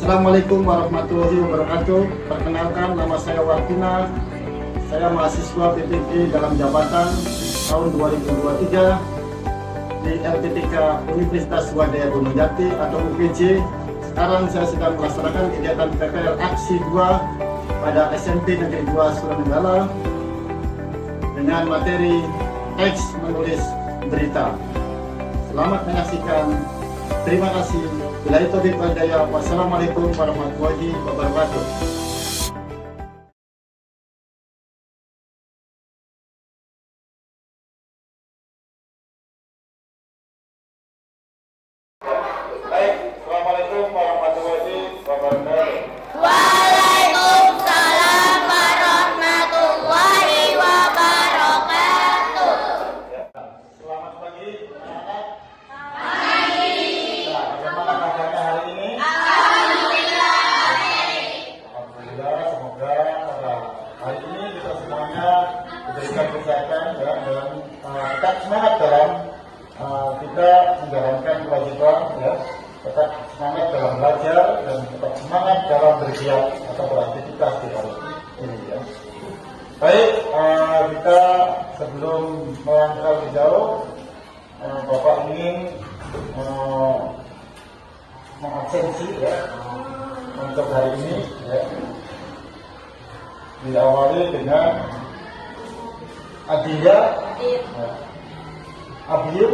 Assalamualaikum warahmatullahi wabarakatuh. Perkenalkan, nama saya Wartina. Saya mahasiswa PPG dalam jabatan tahun 2023 di LPTK Universitas Swadaya Gunung Jati atau UPJ. Sekarang saya sedang melaksanakan kegiatan PPL Aksi 2 pada SMP Negeri 2 Suranenggala dengan materi teks menulis berita. Selamat menyaksikan. Terima kasih. Bila itu dipandaya. Wassalamualaikum warahmatullahi wabarakatuh. Baik, assalamualaikum warahmatullahi wabarakatuh. Waalaikumsalam warahmatullahi wabarakatuh. Selamat pagi, anak-anak. Pagi. Nah, bagaimana kabarnya hari ini? Alhamdulillah. Alhamdulillah, semoga pada hari ini kita semuanya diberikan kesehatan ya, dan tetap semangat dalam kita menjalankan kewajiban ya, tetap semangat dalam belajar dan tetap semangat dalam bergiat atau beraktivitas di hari ini ya. Baik, kita sebelum melangkah lebih jauh, Bapak ingin mengabsensi ya untuk hari ini ya. Diawali dengan Adia, Abil,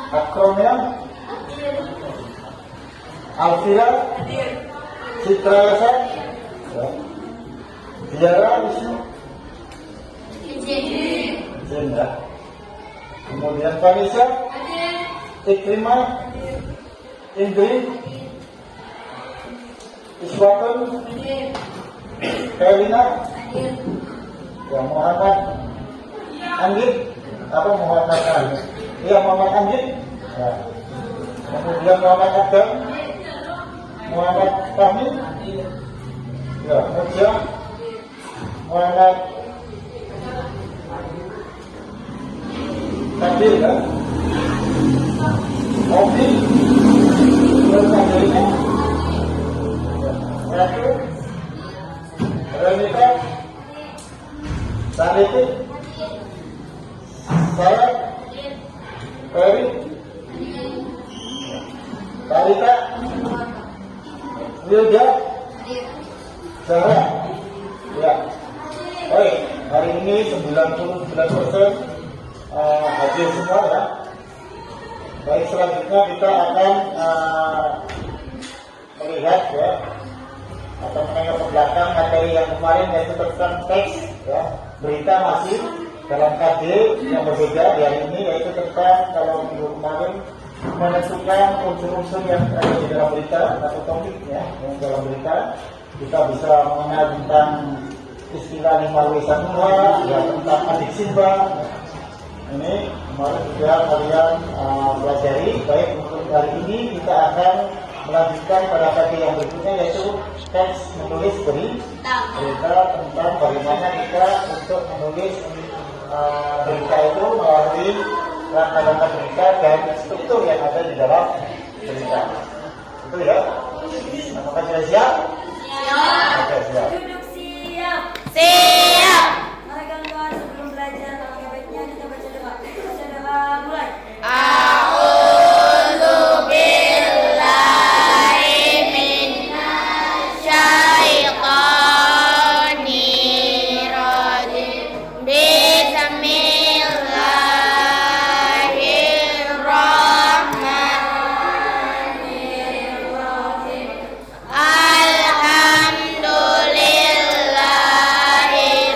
Akromnya, Alfira, Citra Yasa, Tiara, Wisnu, Izin ya. Kemudian Vanessa, Ikrimah, Indri, Iswatun, Karina, ya Muhammad Anggit, apa Muhammad Anggit? Iya Muhammad Anggit. Ya. Kemudian Muhammad Adam, Muhammad Fahmi, ya Mujia, Muhammad Nabil ya, Obi, terus Angelina, Ratu, Renita, Saniti, Sarah, Ferry, Talita, Wilda, Zahra. Ya. Baik, hari ini 99% hadir semua ya. Baik, selanjutnya kita akan melihat ya, atau menengok ke belakang materi yang kemarin, yaitu tentang teks ya, berita masih dalam KD yang berbeda di hari ini, yaitu tentang kalau minggu kemarin menentukan unsur-unsur yang ada di dalam berita atau topik ya yang dalam berita. Kita bisa mengenal tentang istilah 5W Sanura ya, tentang adik Simba. Ini kemarin juga kalian pelajari. Baik, untuk hari ini kita akan melanjutkan pada KD yang berikutnya, yaitu teks menulis berita tentang bagaimana kita untuk menulis berita itu melalui langkah-langkah berita dan struktur yang ada di dalam berita. Betul ya? Apakah sudah siap? Siap. Oke, siap. Duduk siap. Siap. Mari kawan-kawan, sebelum belajar alangkah baiknya kita baca doa. Baca doa mulai. A'udzu billahi minasyaitonir rajim. Bismillahirrahmanirrahim. Alhamdulillahi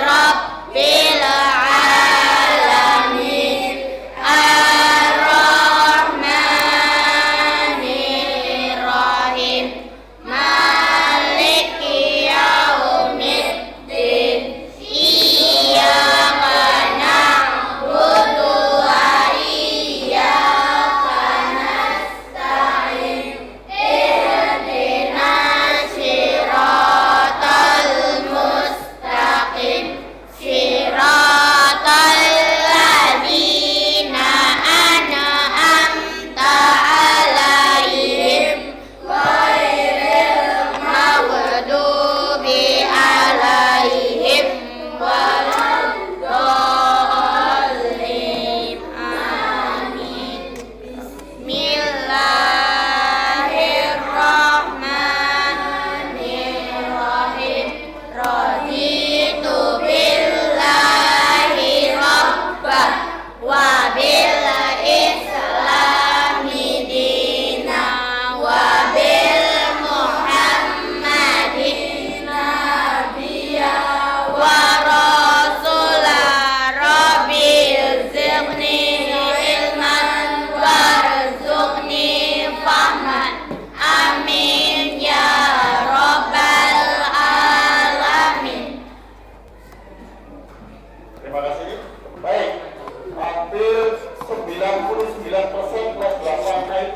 99% kelas 8 naik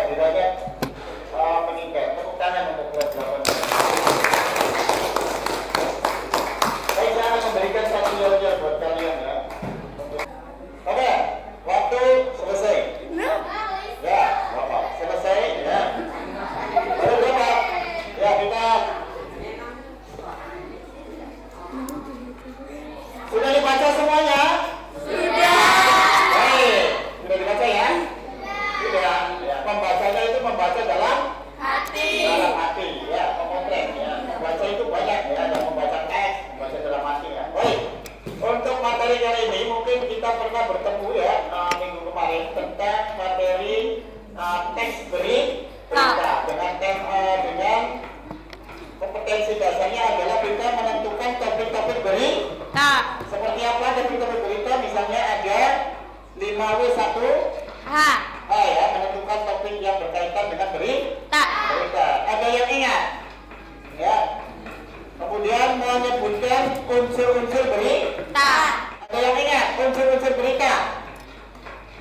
derajat meningkat. Tepuk tangan untuk kelas 8. Baik, saya akan memberikan satu jawaban buat kalian ya. Oke, waktu selesai. Ya, Bapak, selesai ya. Baru berapa? Ya, kita sudah dibaca semuanya? Baik, sudah dibaca ya? Sudah. Ya, pembacanya itu membaca dalam hati. dalam hati ya, memotret ya. Membaca itu banyak ya, ada membaca teks, membaca dalam hati ya. Baik. Untuk materi kali ini mungkin kita pernah bertemu ya minggu kemarin tentang materi teks berita dengan kompetensi dasarnya adalah kita menentukan topik-topik berita. Seperti apa topik-topik berita? Misalnya ada 5W1H ya, menentukan topik yang berkaitan dengan berita. Ada yang ingat? Ya. Kemudian menyebutkan unsur-unsur berita. Ada yang ingat unsur-unsur berita?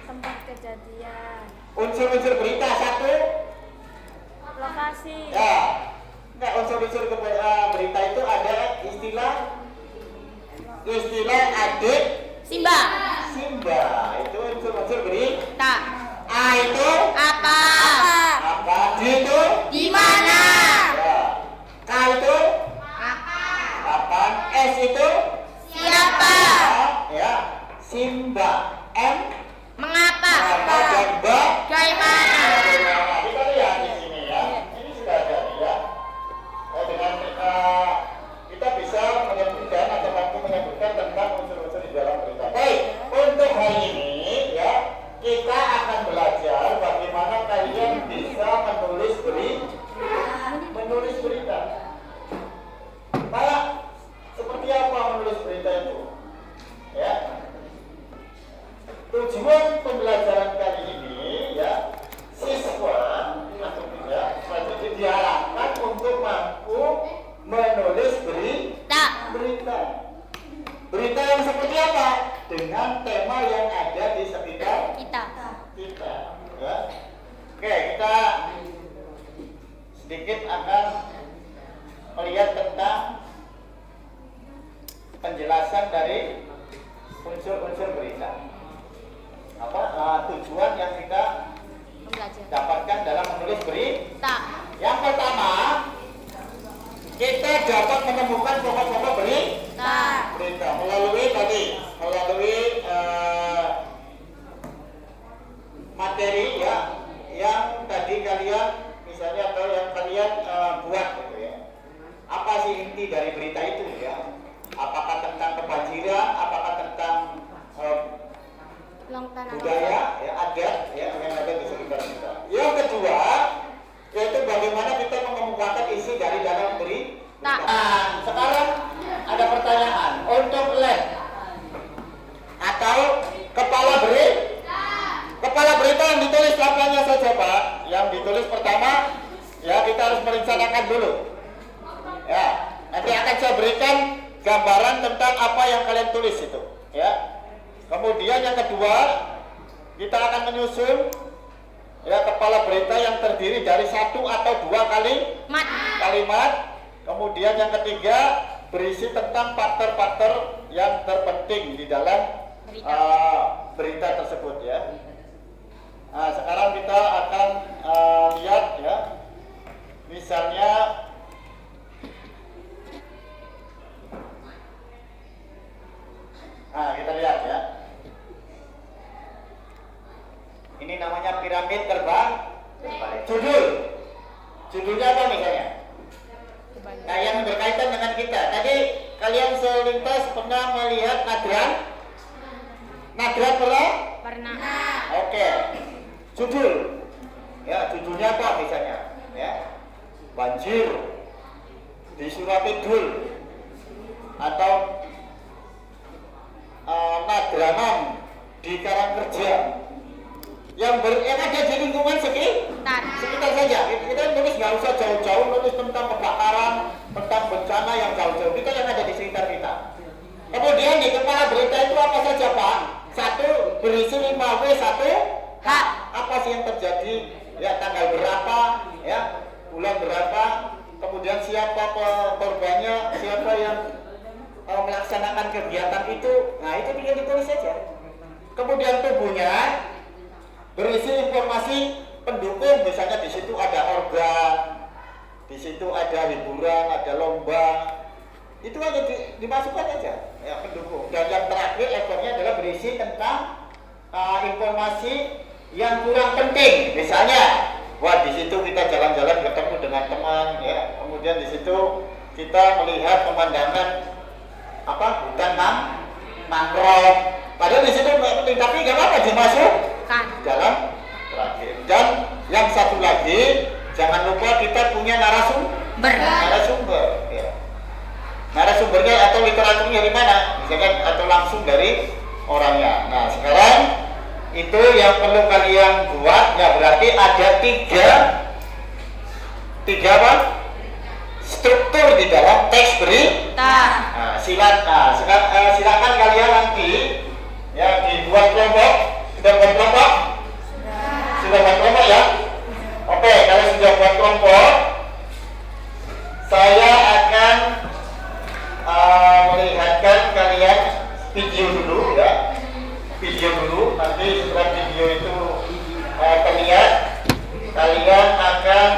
Tempat kejadian, Unsur-unsur berita satu. lokasi, Ya. Enggak, unsur-unsur berita itu ada istilah adik Simba. Simba. Itu unsur-unsur berita. A itu Apa? D itu Di mana? ya. K itu kapan. S itu Siapa? ya. Simba. M Mengapa? apa dan B Bagaimana? kita lihat di sini ya. Ini sudah ada ya. Dengan kita bisa menyebutkan atau mampu menyebutkan tentang unsur-unsur di dalam berita. Baik, untuk hari ini ya kita akan belajar bagaimana kalian bisa menulis berita. Kayak seperti apa menulis berita itu? Ya. Tujuan pembelajaran kali ini ya siswa atau tidak selanjutnya diharapkan untuk mampu menulis berita. Berita yang seperti apa? Dengan tema yang ada di sekitar Kita. kita. Ya. Oke, kita sedikit akan melihat tentang penjelasan dari unsur-unsur berita. Tujuan yang kita Belajar. dapatkan dalam menulis berita. Tak. Yang pertama, kita dapat menemukan pokok-pokok berita melalui materi ya yang tadi kalian misalnya atau yang kalian buat gitu ya. Apa sih inti dari berita itu ya? Apakah tentang kebanjiran, apakah tentang budaya, ya, adat ya, yang ada di sekitar kita. Yang kedua, yaitu bagaimana kita mengemukakan isi dari dalam berita. Nah, sekarang ada pertanyaan untuk lab atau kepala berita yang ditulis apanya saja Pak? Yang ditulis pertama, ya kita harus merencanakan dulu. Ya, nanti akan saya berikan gambaran tentang apa yang kalian tulis itu. Ya. Kemudian yang kedua, kita akan menyusun ya kepala berita yang terdiri dari 1 atau 2 kalimat. Kemudian yang ketiga berisi tentang faktor-faktor yang terpenting di dalam berita tersebut ya. Nah, sekarang kita akan lihat ya, misalnya kita lihat ya. Ini namanya piramid terbang. Judulnya apa misalnya? Nah, yang berkaitan dengan kita. Tadi kalian selintas pernah melihat Nadran? Nadran pernah? Oke. Judul. Ya, judulnya apa misalnya? Ya. Banjir di Suratidul atau Nadranan di Karangkerja. Yang ada di lingkungan sekitar saja. Kita nulis nggak usah jauh-jauh, nulis tentang kebakaran, tentang bencana yang jauh-jauh. Kita yang ada di sekitar kita. Kemudian di kepala berita itu apa saja Pak? satu berisi 5W1H. Apa sih yang terjadi? Ya, tanggal berapa, ya, bulan berapa, kemudian siapa korbannya, siapa yang melaksanakan kegiatan itu. Nah, itu tinggal ditulis saja. Kemudian tubuhnya berisi informasi pendukung, misalnya di situ ada organ, di situ ada hiburan, ada lomba. Itu aja dimasukkan aja, ya, pendukung. Dan yang terakhir ekornya adalah berisi tentang informasi yang kurang penting. Misalnya, wah, di situ kita jalan-jalan ketemu dengan teman, ya. Kemudian di situ kita melihat pemandangan hutan mangrove. Padahal di situ nggak penting, tapi nggak apa-apa dimasukkan dalam terakhir. Dan yang satu lagi, jangan lupa kita punya narasumber, ya. Narasumbernya atau literaturnya dari mana, misalkan, atau langsung dari orangnya. Nah, sekarang itu yang perlu kalian buat, ya, berarti ada tiga apa? Struktur di dalam teks berita. Nah, silakan kalian nanti, ya, dibuat kelompok. Sudah buat kelompok? Sudah buat kelompok, ya? Oke, kalau sudah buat kelompok, saya akan melihatkan kalian video dulu, ya. Video dulu, nanti setelah video itu terlihat, kalian akan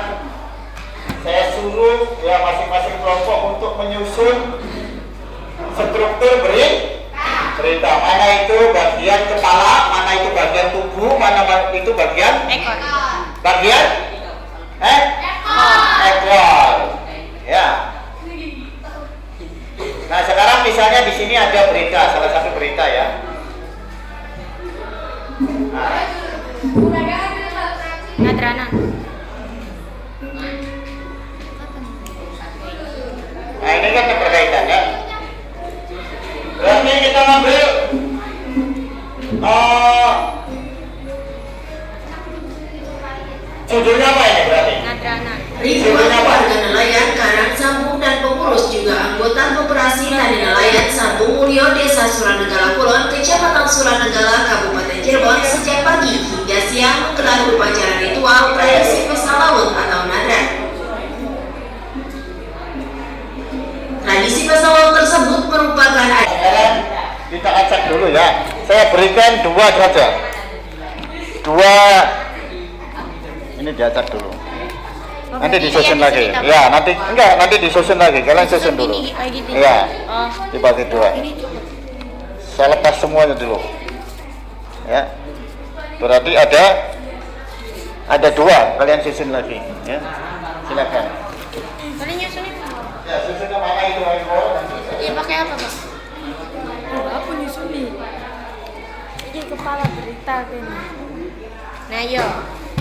saya suruh, ya, masing-masing kelompok untuk menyusun struktur berita. Mana itu bagian kepala, mana itu bagian tubuh, mana itu bagian ekor. Bagian ekor. Ya. Nah, sekarang misalnya di sini ada berita, salah satu berita, ya. Nadranan. Nah, ini kan berkaitan, ya. Berarti kita ngambil judulnya apa ini berarti? Nadranan. Ribuan warga nelayan Karang Sambung dan pengurus juga anggota koperasi tani nelayan Sambung Mulyo Desa Suranenggala Kulon, Kecamatan Suranenggala, Kabupaten Cirebon sejak pagi hingga siang menggelar upacara ritual tradisi pesta laut atau nadran. Tradisi pesta laut tersebut merupakan Sekarang kita acak dulu, ya. Saya berikan 2 saja. 2 ini diacak dulu. Nanti disusun lagi. Ya, nanti disusun lagi. Kalian susun dulu. Iya. Dibagi 2. Saya lepas semuanya dulu. Ya. Berarti ada 2. Kalian susun lagi, ya. Silakan. Kalian nyusunnya? Ya, susunnya mana itu, Eko? Iya, pakai apa, Pak? Aku nyusuni. Ini kepala berita kayaknya. Nah, yo,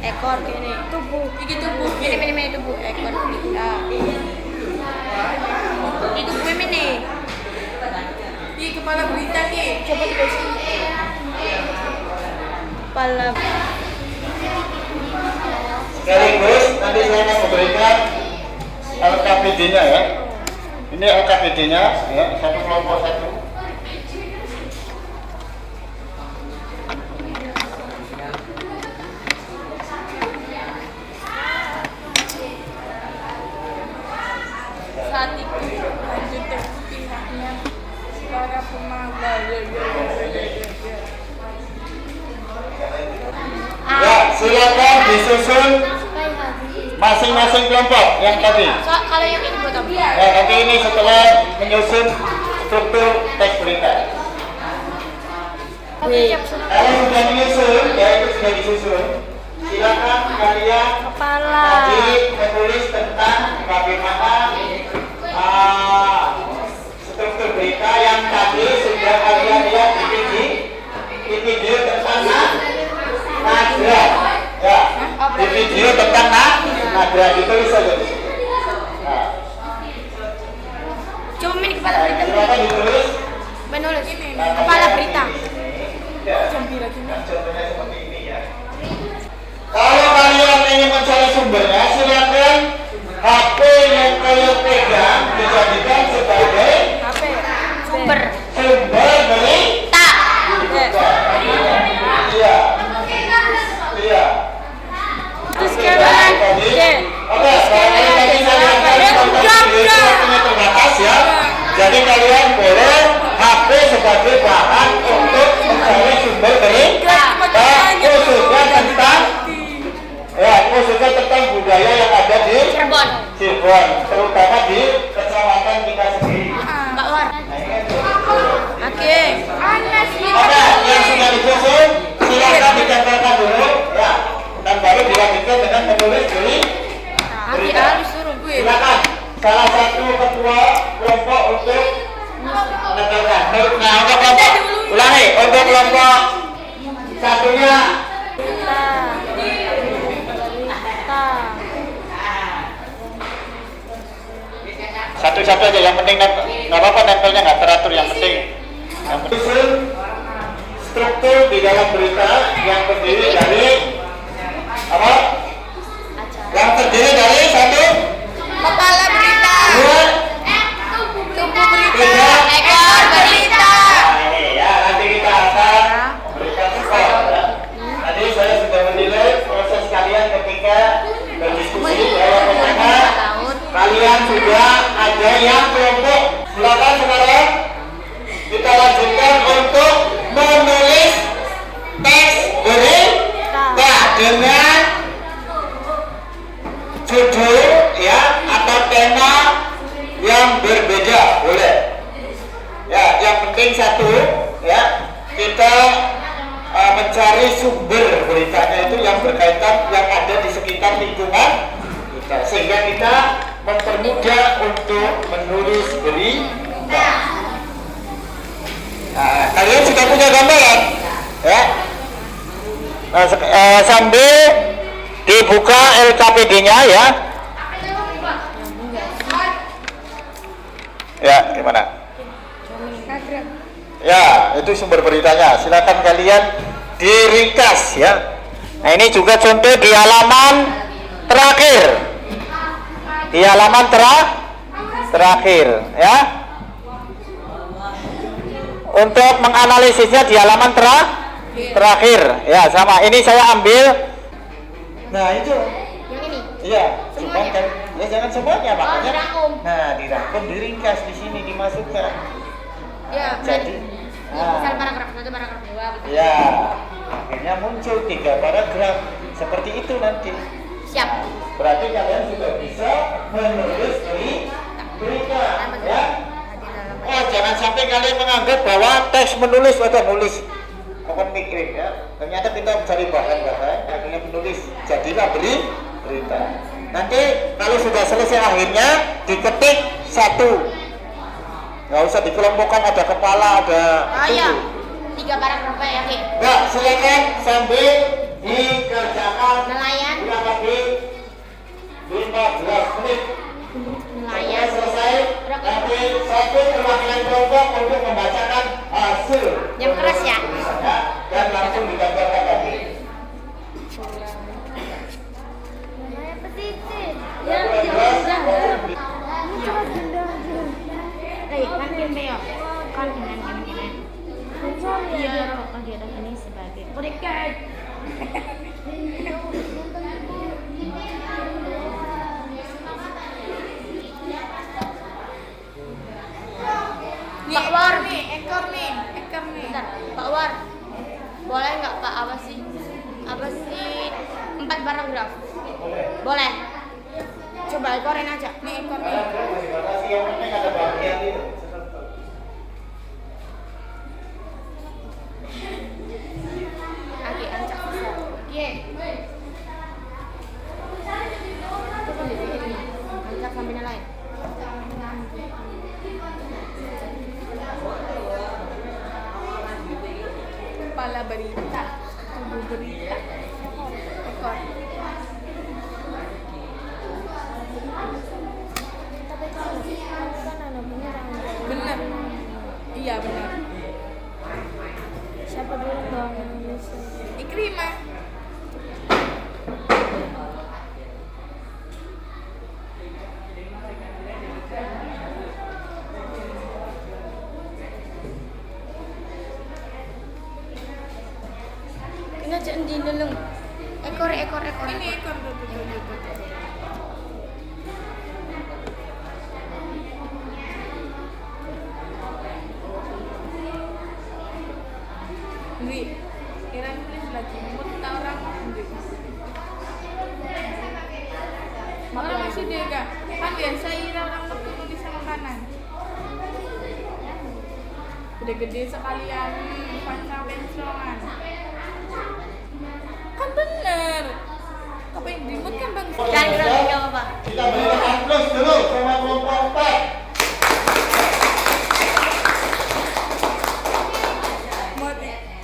ekor kene. Tubuh. Ini tubuh. Ini tubuh ekor berita. Itu ini. Ini kepala berita nih. Coba dikasih. Kepala. Sekaligus nanti saya akan memberikan LKPD-nya, ya. Ini LKPD-nya, ya, satu kelompok satu. Saat itu lanjut pihaknya para pemangga. Ya, silakan disusun masing-masing kelompok yang tadi. Kalau yang ini buat apa? Ya, nanti ini setelah menyusun struktur teks berita. Kalau sudah menyusun, ya, itu sudah disusun. Silakan kalian Kepala. tadi menulis tentang bagaimana struktur berita yang tadi sudah kalian lihat di video tentang nadra, ya, di video tentang nadra, ditulis saja di situ. Nah, Cuma ini kepala berita. silakan ditulis. Menulis. Kepala berita. Ya, contohnya seperti ini, ya. Kalau kalian ingin mencari sumbernya, silakan HP yang kalian pegang dijadikan sebagai Sumber. sumber berita. Satu-satu aja, yang penting nggak apa-apa nempelnya nggak teratur, yang penting. Yang penting struktur di dalam berita yang terdiri dari apa? Yang terdiri dari satu. Kepala berita. Dua. Tubuh berita. Tiga. Ekor berita. Nah, ini ya, nanti kita akan memberikan skor ya. Tadi saya sudah menilai proses kalian ketika berdiskusi bahwa pertama kalian sudah ada yang kelompok. Silakan sekarang kita lanjutkan untuk menulis teks berita dengan judul ya atau tema yang berbeda, boleh ya. Yang penting satu ya, kita mencari sumber beritanya itu yang berkaitan, yang ada di sekitar lingkungan kita, sehingga kita mempermudah untuk menulis berita. Nah, kalian sudah punya gambaran ya. Nah, sambil dibuka LKPD-nya ya. Ya, gimana? Ya, itu sumber beritanya. Silakan kalian diringkas ya. Nah, ini juga contoh di halaman terakhir. Di halaman terakhir ya. Untuk menganalisisnya di halaman terakhir ya, sama. Ini saya ambil. Nah, itu. Yang ini. Iya, cuman kan ya jangan semuanya makanya. dirangkum. Nah, dirangkum, diringkas di sini, dimasukkan. Ya, Jadi, misal paragraf 1, paragraf 2 gitu. ya, akhirnya muncul 3 paragraf seperti itu nanti. Siap. Berarti kalian sudah bisa menulis berita, ya. Oh, jangan sampai kalian menganggap bahwa teks menulis atau nulis bukan mikirin ya. Ternyata kita mencari bahan-bahan, akhirnya menulis. Jadilah berita. Nanti kalau sudah selesai akhirnya diketik satu. Nggak usah dikelompokkan, ada kepala, ada. Oh iya. 3 paragraf ya, Ki. Nah, silakan sambil dikerjakan. Nelayan. Kurang lebih 15 menit. Nelayan. Selesai. Nanti satu perwakilan kelompok untuk membacakan hasil. Yang keras ya. Dan langsung digambarkan lagi. Pak War nih, ekor nih. Bentar, Pak War. Boleh nggak Pak, apa sih 4 paragraf? Boleh. Coba ekorin aja. Nih ekor nih. Yang penting ada bagian itu. Aki ancak besar. Ye. Ancak sambil nelayan. Kepala berita, tubuh berita, ekor. Benar. Iya benar. Siapa dulu dong? Ikrimah. Ini jangan dineleng. Ekor. Ini ekor tuh. Dwi, kira tulis lagi. Mau tahu orang Dwi. Malah masih deh kak. Kan biasa Ira orang waktu tulis sama kanan. Gede-gede sekalian, panjang pensiunan. Kan bener. Apa yang dimut kan bang? Jangan gerak apa? Kita berikan plus dulu sama kelompok 4.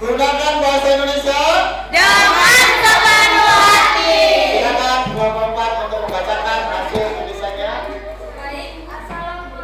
Gunakan bahasa Indonesia Dengan sepenuh hati. Silakan kelompok 4 untuk membacakan hasil tulisannya. Baik, assalamualaikum.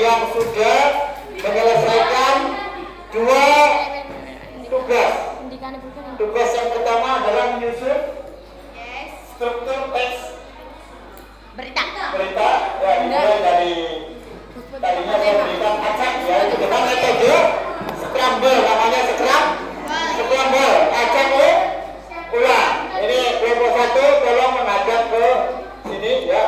yang sudah menyelesaikan 2 tugas. Tugas yang pertama adalah menyusun struktur teks Berita. ya, dimulai dari tadinya saya berikan acak ya, itu dengan metode scramble, namanya scramble acak ulang. Ini kelompok 1 tolong menghadap ke sini ya,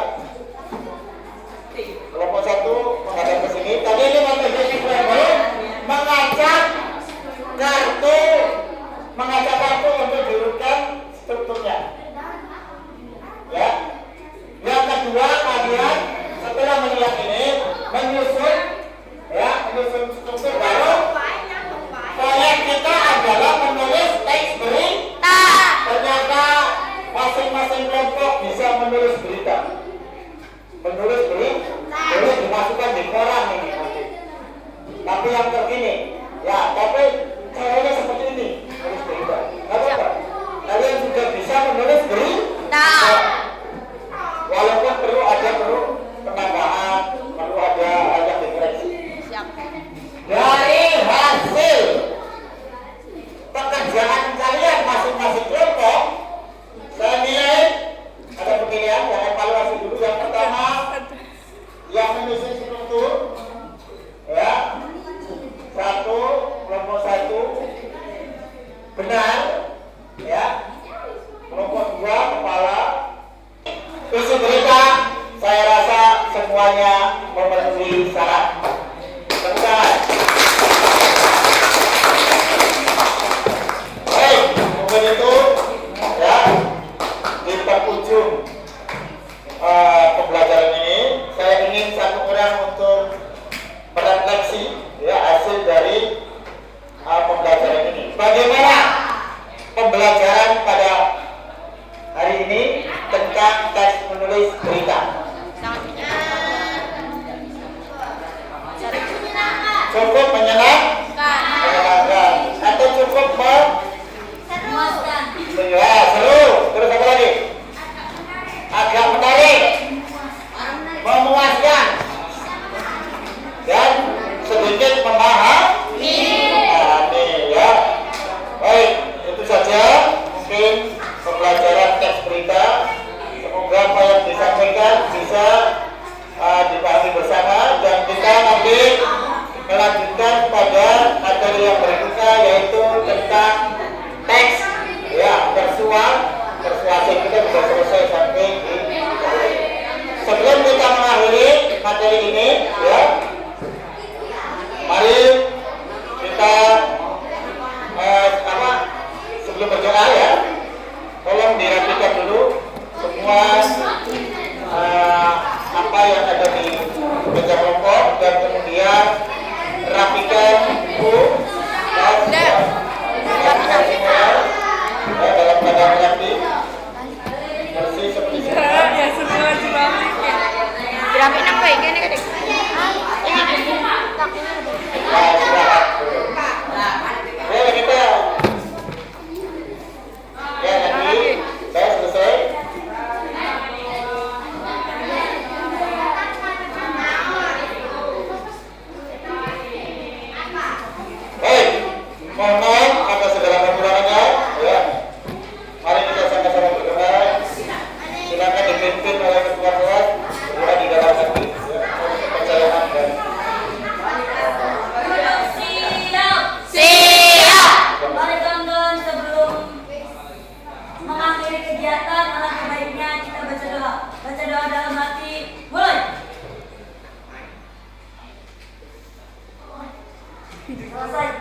kelompok 1 menghadap ke sini. Tadi ini metode scramble mengacak kartu untuk diurutkan strukturnya ya. Yang kedua, kalian setelah melihat ini menyusun struktur baru. Proyek kita adalah menulis teks berita. Ternyata masing-masing kelompok bisa menulis berita. Menulis berita boleh dimasukkan di koran ini nanti. Tapi yang terkini ya, tapi caranya seperti ini, menulis berita. Apa? Kalian juga bisa menulis berita. Walaupun perlu penambahan, perlu ada dikoreksi. Dari hasil pekerjaan kalian masing-masing kelompok, saya nilai ada pemilihan, yang evaluasi dulu. Yang pertama, yang menyusun struktur, ya, kelompok 1 benar, ya, kelompok 2 kepala. Isi berita, saya rasa semuanya memenuhi syarat. Benar. Baik, mungkin itu ya di penghujung pembelajaran ini, saya ingin satu orang untuk merefleksi ya hasil dari pembelajaran ini. Bagaimana pembelajaran pada hari ini tentang teks menulis berita? Cukup menyenangkan atau cukup seru? Terus apa lagi? Agak menarik, memuaskan, dan sedikit memahami. Ya. Baik, itu saja mungkin pembelajaran teks berita. Semoga apa yang disampaikan bisa dipahami bersama, dan kita nanti melanjutkan pada materi yang berikutnya, yaitu tentang teks ya, persuasi. Kita bisa selesai sampai di sebelum kita mengakhiri materi ini ya, mari kita sebelum berdoa ya, tolong dirapikan dulu semua apa yang ada di meja kelompok, dan kemudian rapikan buku dan semua dalam keadaan rapi, bersih seperti semua. Dirapiin apa ya? Gini kadek. Ya, kita ya nanti saya selesai. Baik, mohon atas segala kekurangannya ya. Mari kita sama-sama berdoa. Silakan dipimpin oleh ketua kelas di dalam hati ya, kepercayaan dan Mari kawan-kawan, sebelum mengakhiri kegiatan, alangkah baiknya kita baca doa. Baca doa dalam hati, mulai. Selesai.